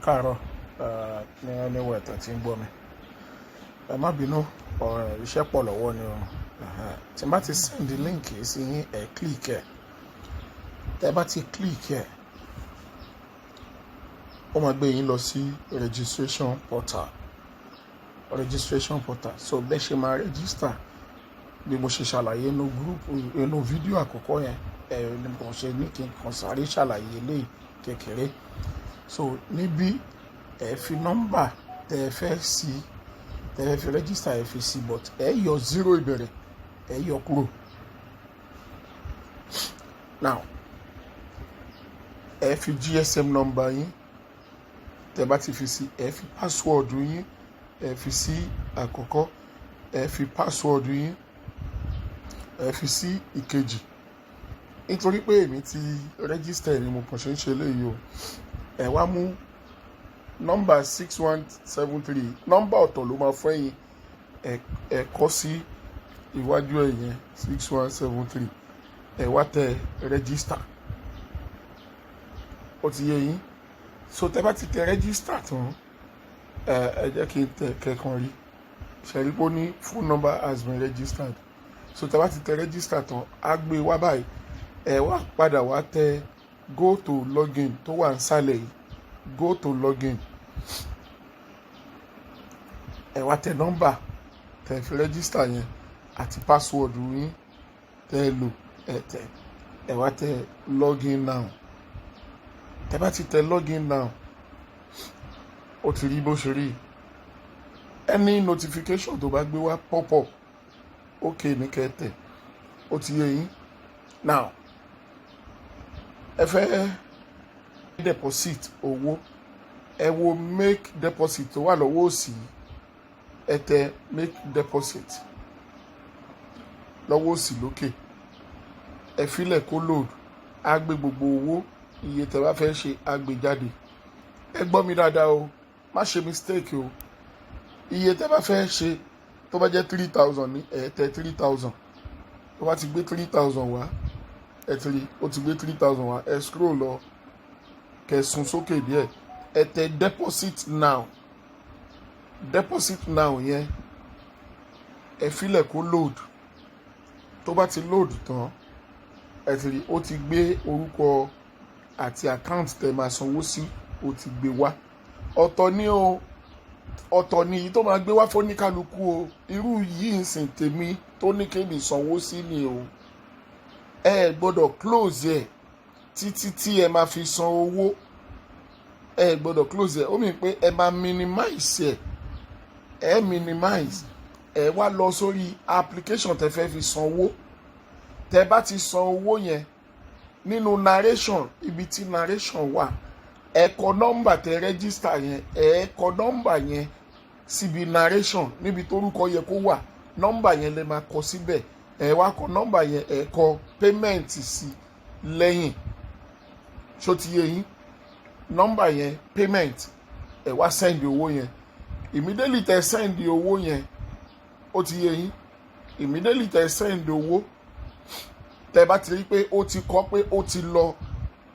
káàárọ̀ ní anywhere tó ti ń gbọ́ mi. Ẹ má bínú, iṣẹ́ pọ̀ lọ́wọ́ ni o. Tí n bá ti send link sí yín, ẹ click ẹ̀. Tẹ́ bá ti click ẹ̀, ó máa gbé yín lọ sí registration portal. So bẹ́ẹ̀ ṣe máa register bí mo ṣe ṣàlàyé inú group inú fídíò àkọ́kọ́ yẹn, ni mo ṣe ní kí n kàn sáré ṣàlàyé eléyìí kékeré. So níbí ẹ fi nọ́mbà tẹ́ ẹ fẹ́ fi register ẹ fi sí, but ẹ yọ 0 ìbẹ̀rẹ̀, ẹ yọ kúrò. Now ẹ fi GSM number yín, tẹ́ bá ti fi sí, ẹ fi password yín, ẹ fi sí àkọ́kọ́, ẹ fi password yín, ẹ fi sí ìkejì. Nítorí pé èmi ti register ni mo kàn ṣe ń ṣe eléyìí o. Ẹ wá mú nọ́mbà 6173, nọ́mbà ọ̀tọ̀ ló máa fún ẹ̀yin, ẹ kọ sí iwájú ẹ̀yẹn 6173, ẹ wá tẹ register. Ó ti yé yín. So tẹ́ bá ti tẹ register tán, ẹ jẹ́ kí n tẹ kẹ́kan rí. Ṣẹ̀rí pé ó ní phone number has been registered. So tẹ́ bá ti tẹ register tán, á gbé wá báyìí. Ẹ wá padà wá tẹ go to login tó wà nísàlẹ̀ yìí, go to login. Ẹ wá tẹ nọ́mbà tẹ́ fi register yẹn àti password yín tẹ́ lò, ẹ wá tẹ login now. Tẹ́ bá ti tẹ login now, ó ti rí bó ṣe rí. Any notification tó bá gbé wá pop up, okay ní kẹ́ tẹ̀. Ó ti yé yín. Now ẹ fẹ́ deposit owó, ẹ wo make deposit tó wà lọ́wọ́ òsì, ẹ tẹ make deposit lọ́wọ́ òsì lókè. Ẹ filẹ̀ kó load, á gbé gbogbo owó iye tẹ́ bá fẹ́ ṣe, á gbé jáde. Ẹ gbọ́ mi dáadáa o, má ṣe mistake o. Iye tẹ́ bá fẹ́ ṣe tó bá jẹ́ 3000 ní, ẹ tẹ 3000. Tó bá ti gbé 3000 wá, ẹ ti rí, ó ti gbé 3000 wá, ẹ scroll lọ, kẹ́ sún sókè díẹ̀, ẹ tẹ deposit now. Deposit now yẹn, ẹ filẹ̀ kó load. Tó bá ti load tán, ẹ ti rí, ó ti gbé orúkọ àti account tẹ́ máa sanwó sí, ó ti gbé wá. Ọ̀tọ̀ ni o, ọ̀tọ̀ ni èyí tó máa gbé wá fóníkálukú o. Irú yìí ń sìn tèmi tó ní kébì sanwó sí ni o. Ẹ gbọ́dọ̀ close ẹ̀ títí tí ẹ máa fi san owó. Ẹ gbọ́dọ̀ close ẹ̀, ó mì pé ẹ máa minimize ẹ̀. Ẹ minimize, ẹ wá lọ sórí application tẹ́ fẹ́ fi san owó. Tẹ́ bá ti san owó yẹn, nínú narration, ibi tí narration wà, ẹ kọ nọ́mbà tẹ́ register yẹn, ẹ kọ nọ́mbà yẹn síbi narration, níbi tórúkọ yẹ kó wà. Nọ́mbà yẹn lẹ máa kọ síbẹ̀. Ẹ wá kọ nọ́mbà yẹn, ẹ kọ payment sí lẹ́yìn. Ṣó ti yé yín? Nọ́mbà yẹn payment, ẹ wá send owó yẹn. Immediately tẹ́ send owó yẹn, ó ti yé yín. Immediately tẹ́ send owó, tẹ́ bá ti rí pé ó ti kọ pé ó ti lọ,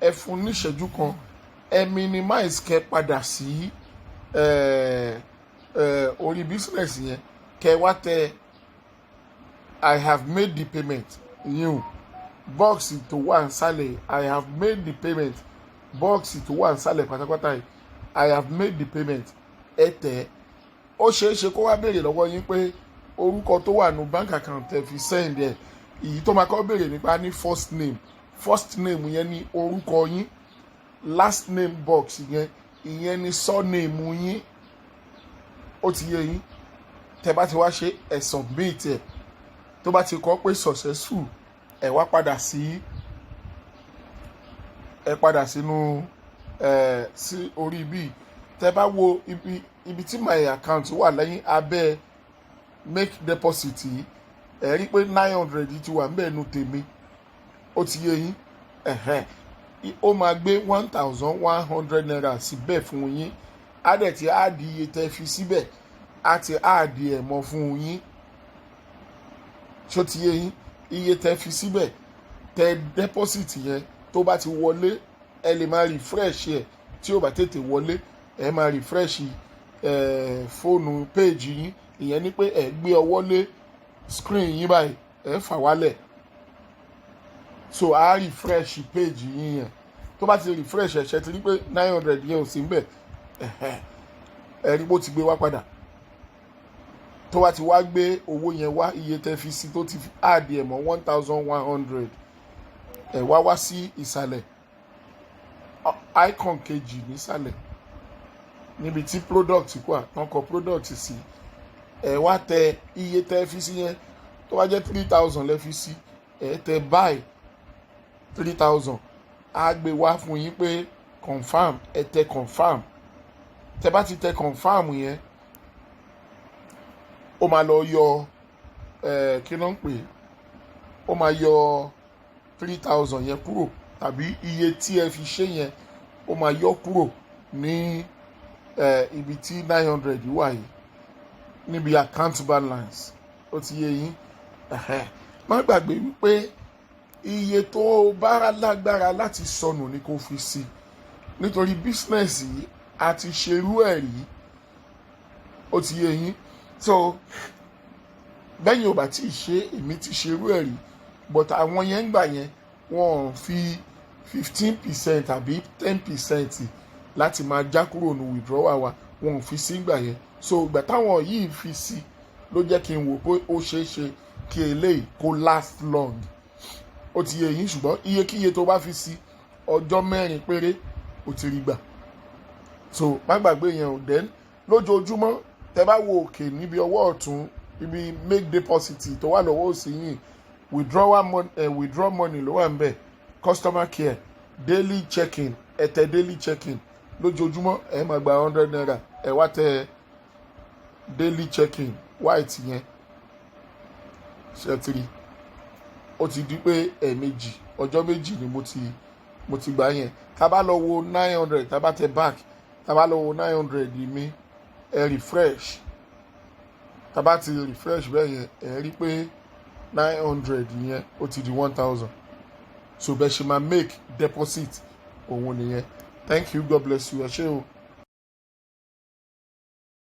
ẹ fún ní ìṣẹ́jú kan, ẹ minimize, kẹ́ padà sí orí business yẹn, kẹ́ wá tẹ I have made the payment. New box tó wà nísàlẹ̀, I have made the payment. Box tó wà nísàlẹ̀ pátápátá yìí, I have made the payment. Ẹ tẹ̀. Ó ṣeé ṣe kó wá béèrè lọ́wọ́ yín pé orúkọ tó wà ní bank account tẹ́ fi send ẹ̀. Èyí tó máa kọ́ béèrè nípa ní first name. First name yẹn ní orúkọ yín. Last name box yẹn, ìyẹn ní surname yín. Ó ti yé yín. Tẹ́ bá ti wá ṣe, ẹ submit ẹ̀. Tó bá ti kọ pé successful, ẹ wá padà sínú sí orí bí. Tẹ́ bá wo ibi tí my account wà lẹ́yìn abẹ́ make deposit yìí, ẹ rí pé 900 ti wà ńbẹ̀ nú tèmi. Ó ti yé yín. Ó máa gbé 1100 naira síbẹ̀ fún yín. Á dẹ̀ ti áàdì iye tẹ́ fi síbẹ̀, á ti áàdì ẹ̀ mọ́ fún yín. Ṣó ti yé yín? Iye tẹ́ fi síbẹ̀, tẹ́ deposit yẹn, tó bá ti wọlé, ẹ lè máa refresh ẹ̀ tí ó bá tètè wọlé. ẹ máa refresh fóònù page yín, ìyẹn ni pé ẹ gbé ọwọ́ lé screen yín báyìí ẹ fà wálẹ̀, so a refresh page yín yẹn. Tó bá ti refresh ẹ ṣe ti rí pé 900 yẹn ò sí níbẹ̀, ẹ rí bó ti gbé wá padà. Tó bá ti wá gbé owó yẹn wá, iye tẹ́ fi sí tó ti add ẹ̀ mọ́ 1100, ẹ wá sí ìsàlẹ̀ icon kejì nísàlẹ̀ níbi tí product wà, tán kọ product sí, ẹ wá tẹ iye tẹ́ fi sí yẹn. Tó bá jẹ́ 3000 lẹ fi sí, ẹ tẹ buy 3000, á gbé wá fún yín pé confirm, ẹ tẹ confirm. Tẹ bá ti tẹ confirm yẹn, ó máa lọ yọ kí ló ń pè, ó máa yọ 3000 yẹn kúrò, tàbí iye tí ẹ fi ṣe yẹn ó máa yọ kúrò ní ibi tí 900 wà yìí, níbi account balance. Ó ti yé yín. Má gbàgbé wípé iye tó bá lágbára láti sọnù ni kò fi sí, nítorí business yìí a ti ṣerú ẹ̀ rí. Ó ti yé yín. So bẹ́yìn ò bá tí ì ṣe, èmi ti ṣerú ẹ̀ rí, but àwọn yẹn ń gbà yẹn wọ́n fi 15% àbí 10% láti máa já kúrò ní withdrawal wa, wọn ò fi sí gbà yẹn. So ìgbà táwọn yìí fi sí ló jẹ́ kí n wò pé ó ṣeé ṣe kí eléyìí kó last long. Ó ti yé yín. Ṣùgbọ́n iyekíye tó bá fi sí, ọjọ́ 4 péré ó ti rí gbà. So má gbàgbé yẹn ò. Then lójoojúmọ́ tẹ bá wo òkè níbi ọwọ́ ọ̀tún, ibi make deposit tó wà lọ́wọ́ òsì yìí, withdraw money ló wà ń bẹ̀, customer care, daily checking, ẹ tẹ daily checking. Lójoojúmọ́ ẹ máa gba 100 naira, ẹ wá tẹ daily checking white yẹn, ṣẹ́tìrì. Ó ti di pé ẹ̀ẹ̀mejì, ọjọ́ méjì ni mo ti gbà yẹn. Tá bá lọ wo 900, tá bá tẹ back, tá bá lọ wo 900 mi, ẹ refresh. Tá bá ti refresh bẹ́ẹ̀ yẹn, ẹ rí pé 900 yẹn ó ti di 1000. So bẹ́ẹ̀ ṣe máa make deposit òun nìyẹn. Thank you, God bless you. Ẹ ṣé o.